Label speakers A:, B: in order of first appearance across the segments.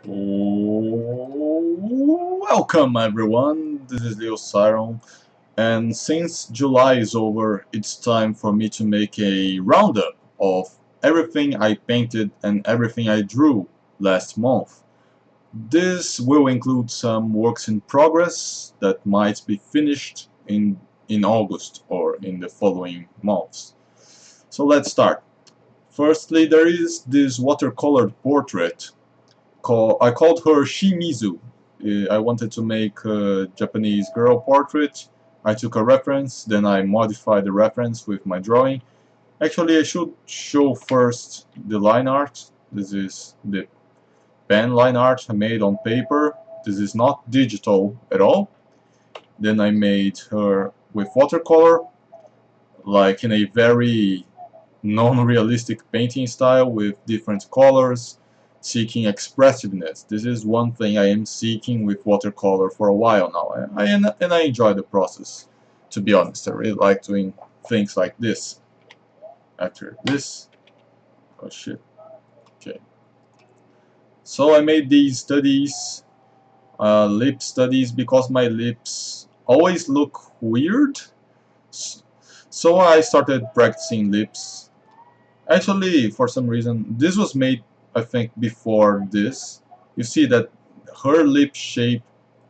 A: Welcome everyone, this is Leo Siron, and since July is over, it's time for me to make a roundup of everything I painted and everything I drew last month. This will include some works in progress that might be finished in August or in the following months. So let's start. Firstly, there is this watercolored portrait I called her Shimizu. I wanted to make a Japanese girl portrait. I took a reference, then I modified the reference with my drawing. Actually, I should show first the line art. This is the pen line art I made on paper. This is not digital at all. Then I made her with watercolor, like in a very non-realistic painting style with different colors, seeking expressiveness. This is one thing I am seeking with watercolor for a while now, and I enjoy the process. To be honest, I really like doing things like this. After this, oh shit, okay. So I made these studies, lip studies, because my lips always look weird. So I started practicing lips. Actually, for some reason, this was made, I think, before this. You see that her lip shape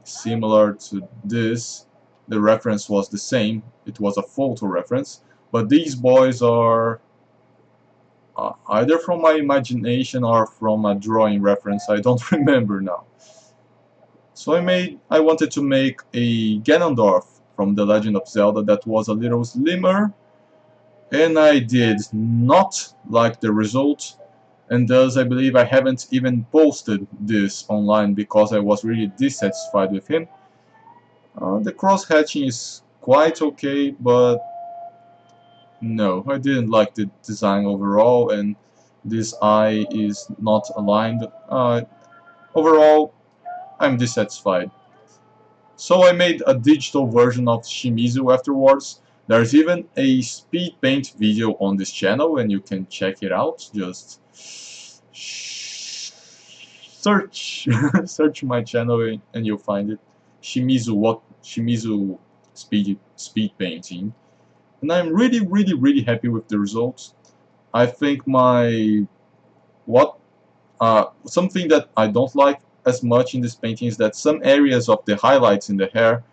A: is similar to this. The reference was the same. It was a photo reference. But these boys are either from my imagination or from a drawing reference. I don't remember now. So I wanted to make a Ganondorf from The Legend of Zelda that was a little slimmer, and I did not like the result, and thus I believe I haven't even posted this online because I was really dissatisfied with him. The cross hatching is quite okay, but no, I didn't like the design overall, and this eye is not aligned. Overall, I'm dissatisfied. So I made a digital version of Shimizu afterwards. There's even a speed paint video on this channel and you can check it out. Just search search my channel and you'll find it. Shimizu speed painting. And I'm really happy with the results. I think something that I don't like as much in this painting is that some areas of the highlights in the hair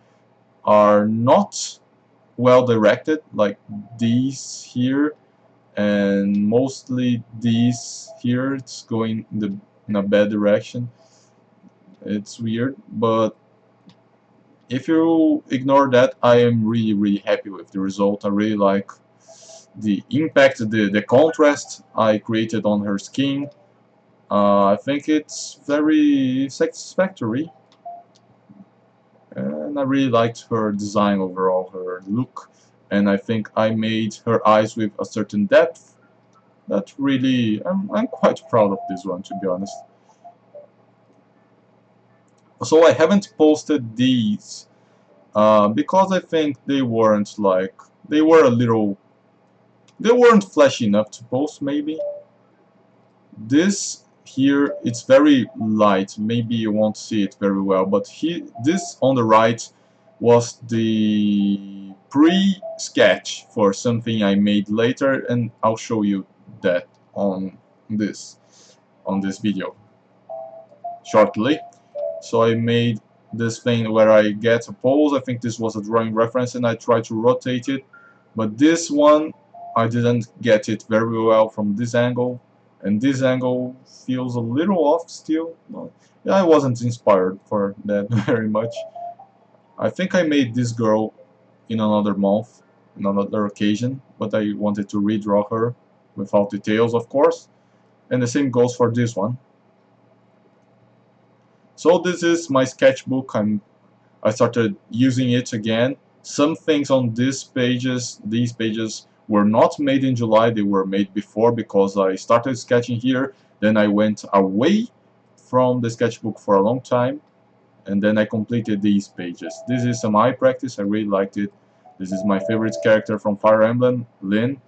A: are not well directed, like these here, and mostly these here. It's going in a bad direction. It's weird, but if you ignore that, I am really happy with the result. I really like the impact, the contrast I created on her skin. I think it's very satisfactory, and I really liked her design overall, her look, and I think I made her eyes with a certain depth that really, I'm quite proud of this one, to be honest. So I haven't posted these because I think they weren't they weren't flashy enough to post, maybe. This here, it's very light, maybe you won't see it very well, but this on the right was the pre-sketch for something I made later, and I'll show you that on this video shortly. So I made this thing where I get a pose. I think this was a drawing reference and I tried to rotate it, but this one I didn't get it very well from this angle, and this angle feels a little off still. Yeah, I wasn't inspired for that very much. I think I made this girl in another month, in another occasion, but I wanted to redraw her without details, of course, and the same goes for this one. So this is my sketchbook. I started using it again. Some things on these pages were not made in July, they were made before because I started sketching here, then I went away from the sketchbook for a long time, and then I completed these pages. This is some eye practice, I really liked it. This is my favorite character from Fire Emblem, Lyn,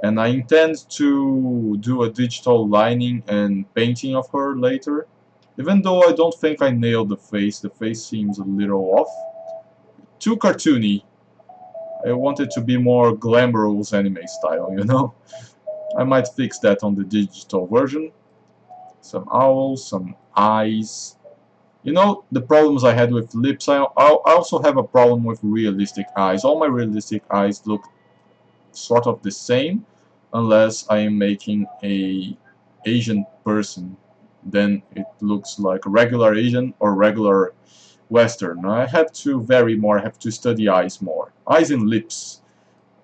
A: and I intend to do a digital lining and painting of her later. Even though I don't think I nailed the face seems a little off. Too cartoony. I want it to be more glamorous anime style, you know? I might fix that on the digital version. Some owls, some eyes. You know, the problems I had with lips, I also have a problem with realistic eyes. All my realistic eyes look sort of the same, unless I am making a Asian person. Then it looks like a regular Asian or regular Western. I have to vary more, I have to study eyes more. Eyes and lips,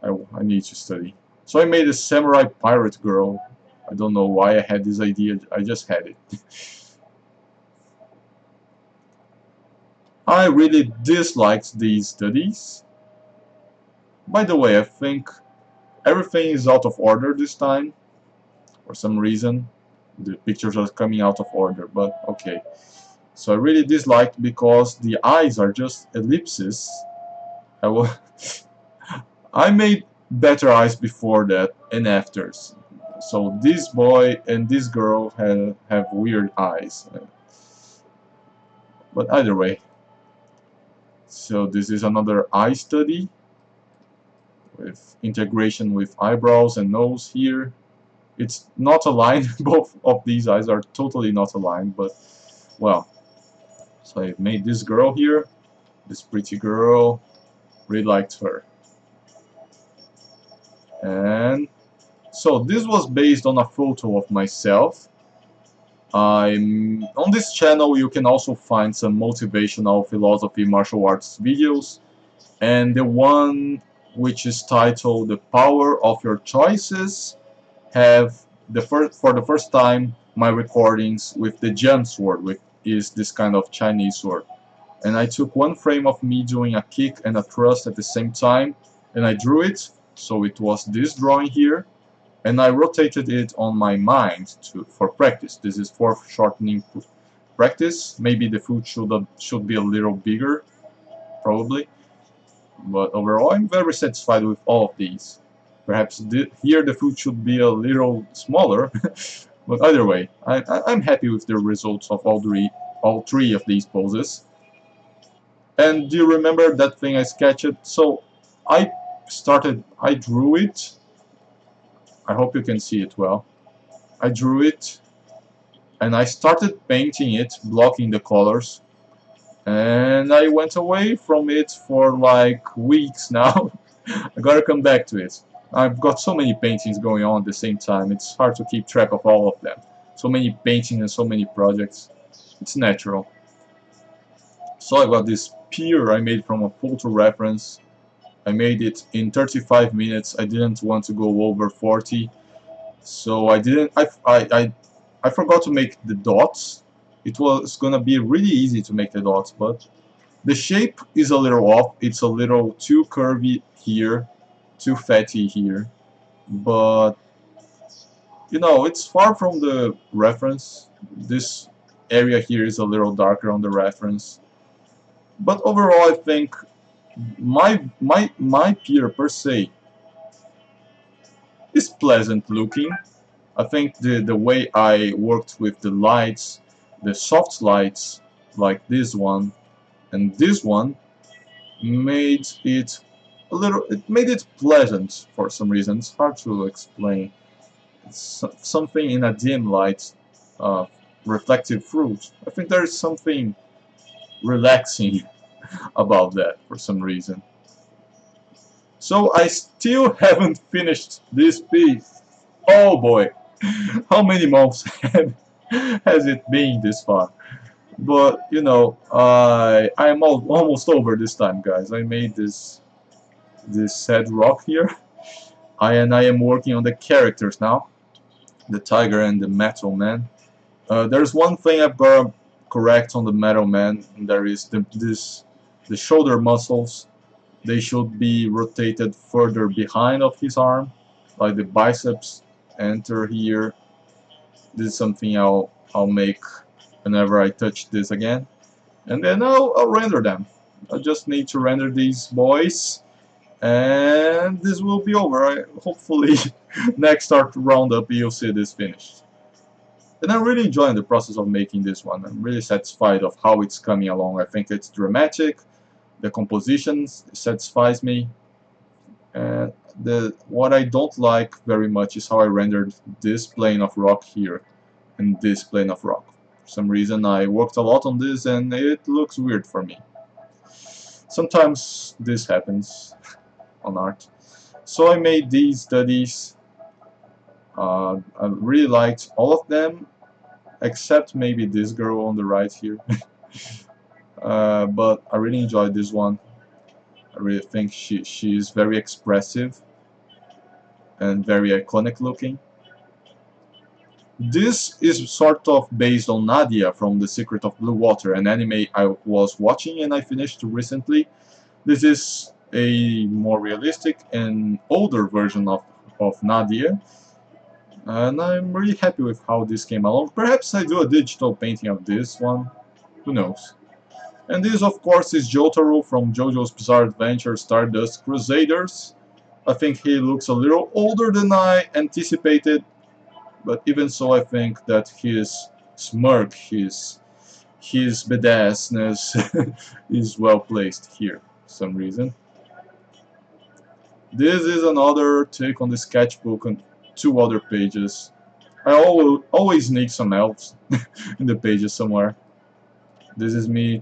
A: I need to study. So I made a samurai pirate girl. I don't know why I had this idea, I just had it. I really disliked these studies. By the way, I think everything is out of order this time. For some reason, the pictures are coming out of order, but okay. So I really disliked because the eyes are just ellipses. I made better eyes before that and afters. So this boy and this girl have weird eyes. But either way. So this is another eye study with integration with eyebrows and nose here. It's not aligned. Both of these eyes are totally not aligned, but well. So I made this girl here, this pretty girl. Really liked her. And so this was based on a photo of myself. On this channel you can also find some motivational philosophy martial arts videos, and the one which is titled "The Power of Your Choices" have for the first time my recordings with the jump sword, which is this kind of Chinese sword. And I took one frame of me doing a kick and a thrust at the same time, and I drew it, so it was this drawing here, and I rotated it on my mind for practice. This is foreshortening practice. Maybe the foot should be a little bigger, probably, but overall I'm very satisfied with all of these. Perhaps here the foot should be a little smaller, but either way, I'm happy with the results of all three of these poses. And do you remember that thing I sketched? So I drew it. I hope you can see it well. I drew it and I started painting it, blocking the colors. And I went away from it for like weeks now. I gotta come back to it. I've got so many paintings going on at the same time, it's hard to keep track of all of them. So many paintings and so many projects. It's natural. So I got this pier I made from a photo reference. I made it in 35 minutes. I didn't want to go over 40. So I didn't. I forgot to make the dots. It was gonna be really easy to make the dots, but the shape is a little off. It's a little too curvy here, too fatty here. But you know, it's far from the reference. This area here is a little darker on the reference. But overall, I think my pier per se is pleasant looking. I think the way I worked with the lights, the soft lights like this one and this one, made it made it pleasant for some reason. It's hard to explain. It's something in a dim light, reflective fruit. I think there is something relaxing about that for some reason. So I still haven't finished this piece. Oh boy, how many months has it been this far? But you know, I'm almost over this time, guys. I made this sad rock here. I am working on the characters now, the tiger and the metal man. There's one thing I've got to correct on the metal man, and there is the shoulder muscles. They should be rotated further behind of his arm, like the biceps enter here. This is something I'll make whenever I touch this again, and then I'll render them. I just need to render these boys, and this will be over. Hopefully, next Art Roundup you'll see this finished. And I'm really enjoying the process of making this one. I'm really satisfied of how it's coming along. I think it's dramatic, the composition satisfies me. And what I don't like very much is how I rendered this plane of rock here and this plane of rock. For some reason I worked a lot on this and it looks weird for me. Sometimes this happens on art. So I made these studies. I really liked all of them, except maybe this girl on the right here. But I really enjoyed this one. I really think she is very expressive and very iconic looking. This is sort of based on Nadia from The Secret of Blue Water, an anime I was watching and I finished recently. This is a more realistic and older version of Nadia, and I'm really happy with how this came along. Perhaps I do a digital painting of this one, who knows. And this of course is Jotaro from JoJo's Bizarre Adventure Stardust Crusaders. I think he looks a little older than I anticipated, but even so I think that his smirk, his badassness is well placed here for some reason. This is another take on the sketchbook on 2 other pages. I always need some elves in the pages somewhere. This is me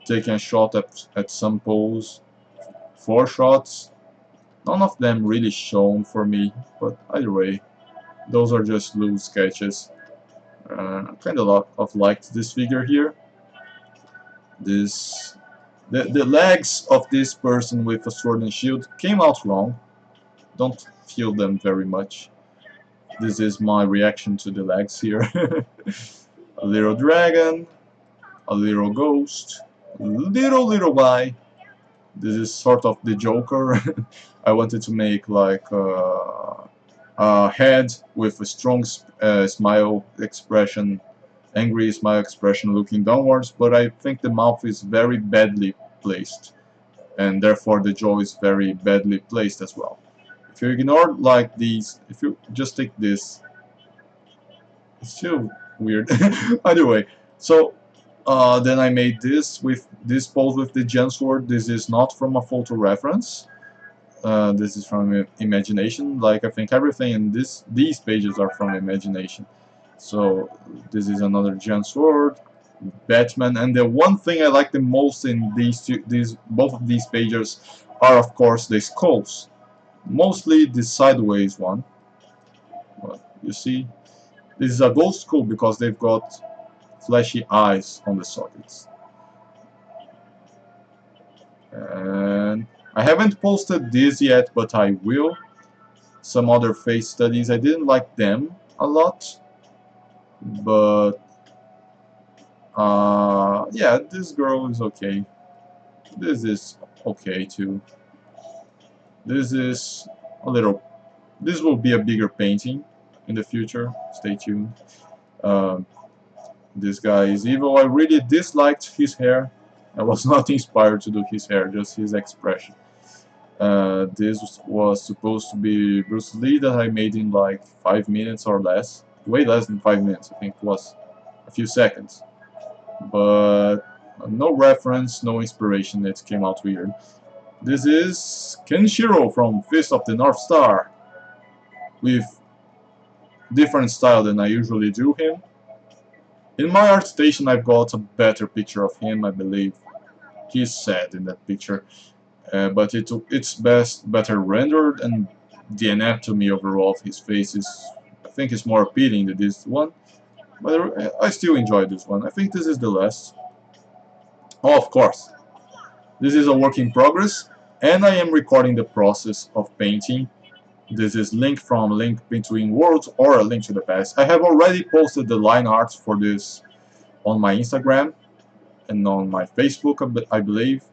A: taking a shot at some pose. 4 shots. None of them really shown for me, but either way, those are just loose sketches. Kind of liked this figure here. The legs of this person with a sword and shield came out wrong. Don't feel them very much. This is my reaction to the legs here. A little dragon, a little ghost, little guy. This is sort of the Joker. I wanted to make like a head with a strong smile expression, angry smile expression looking downwards, but I think the mouth is very badly placed, and therefore the jaw is very badly placed as well. If you ignore like these, if you just take this, it's still weird. Either way, so then I made this with this pose with the gem sword. This is not from a photo reference. This is from imagination. Like I think everything in these pages are from imagination. So this is another gem sword, Batman, and the one thing I like the most in both of these pages are of course the skulls. Mostly the sideways one. But you see, this is a gold skull because they've got flashy eyes on the sockets. And I haven't posted this yet, but I will. Some other face studies, I didn't like them a lot, but yeah, this girl is okay. This is okay too. This is a little. This will be a bigger painting in the future. Stay tuned. This guy is evil. I really disliked his hair. I was not inspired to do his hair, just his expression. This was supposed to be Bruce Lee that I made in like 5 minutes or less. Way less than 5 minutes, I think it was a few seconds. But no reference, no inspiration, it came out weird. This is Kenshiro from Fist of the North Star, with different style than I usually do him. In my ArtStation I've got a better picture of him, I believe. He's sad in that picture, but it's better rendered, and the anatomy overall of his face is, I think, is more appealing than this one. But I still enjoy this one. I think this is the last. Oh, of course. This is a work in progress, and I am recording the process of painting. This is Link from Link Between Worlds or A Link to the Past. I have already posted the line art for this on my Instagram and on my Facebook, I believe.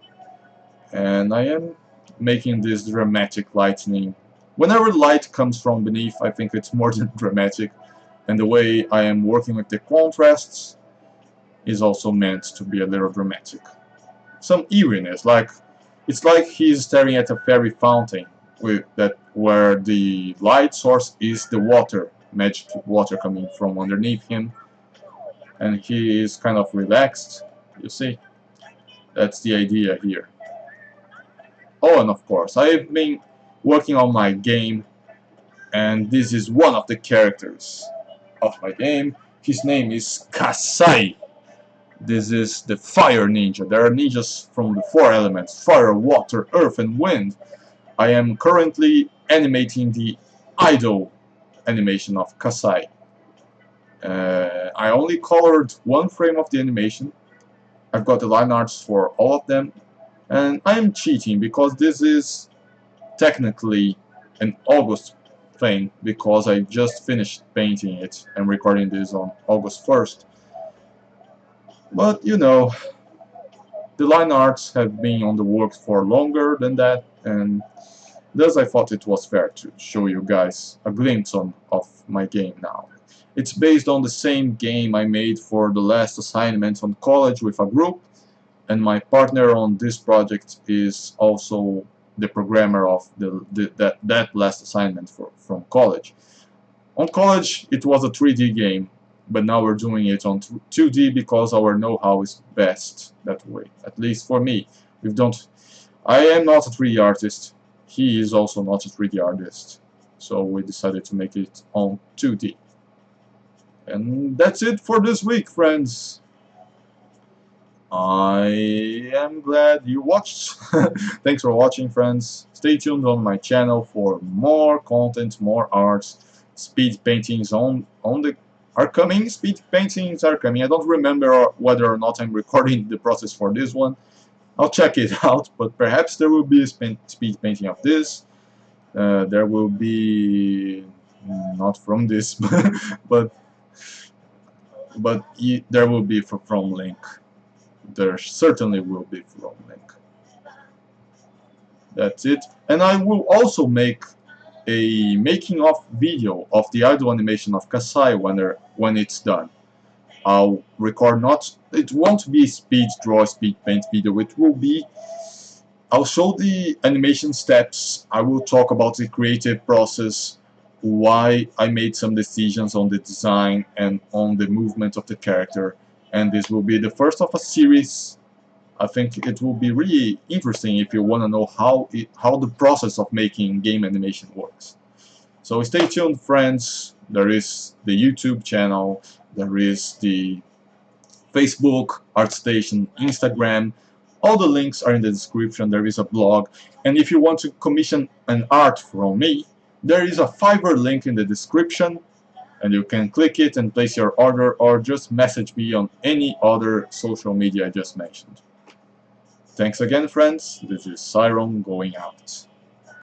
A: And I am making this dramatic lightning. Whenever light comes from beneath, I think it's more than dramatic. And the way I am working with the contrasts is also meant to be a little dramatic. Some eeriness, like it's like he's staring at a fairy fountain with that where the light source is the water, magic water coming from underneath him, and he is kind of relaxed. You see, that's the idea here. Oh, and of course, I've been working on my game, and this is one of the characters of my game. His name is Kasai. This is the fire ninja. There are ninjas from the four elements: fire, water, earth, and wind. I am currently animating the idle animation of Kasai. I only colored one frame of the animation. I've got the line arts for all of them, and I am cheating because this is technically an August thing, because I just finished painting it and recording this on August 1st. But you know, the line arts have been on the works for longer than that, and thus I thought it was fair to show you guys a glimpse of my game now. It's based on the same game I made for the last assignment on college with a group, and my partner on this project is also the programmer of that last assignment from college. On college it was a 3D game, but now we're doing it on 2D because our know-how is best that way, at least for me. I am not a 3D artist, he is also not a 3D artist, so we decided to make it on 2D. And that's it for this week, friends. I am glad you watched. Thanks for watching, friends. Stay tuned on my channel for more content, more arts. Speed paintings are coming. Speed paintings are coming. I don't remember whether or not I'm recording the process for this one. I'll check it out, but perhaps there will be a speed painting of this. There will be not from this, but there will be from Link. There certainly will be from Link. That's it. And I will also make a making of video of the idle animation of Kasai when it's done. I'll record it won't be speed draw, speed paint video. I'll show the animation steps. I will talk about the creative process, why I made some decisions on the design and on the movement of the character. And this will be the first of a series. I think it will be really interesting if you want to know how the process of making game animation works. So stay tuned, friends. There is the YouTube channel, there is the Facebook, ArtStation, Instagram. All the links are in the description. There is a blog, and if you want to commission an art from me, there is a Fiverr link in the description, and you can click it and place your order, or just message me on any other social media I just mentioned. Thanks again, friends. This is Siron going out.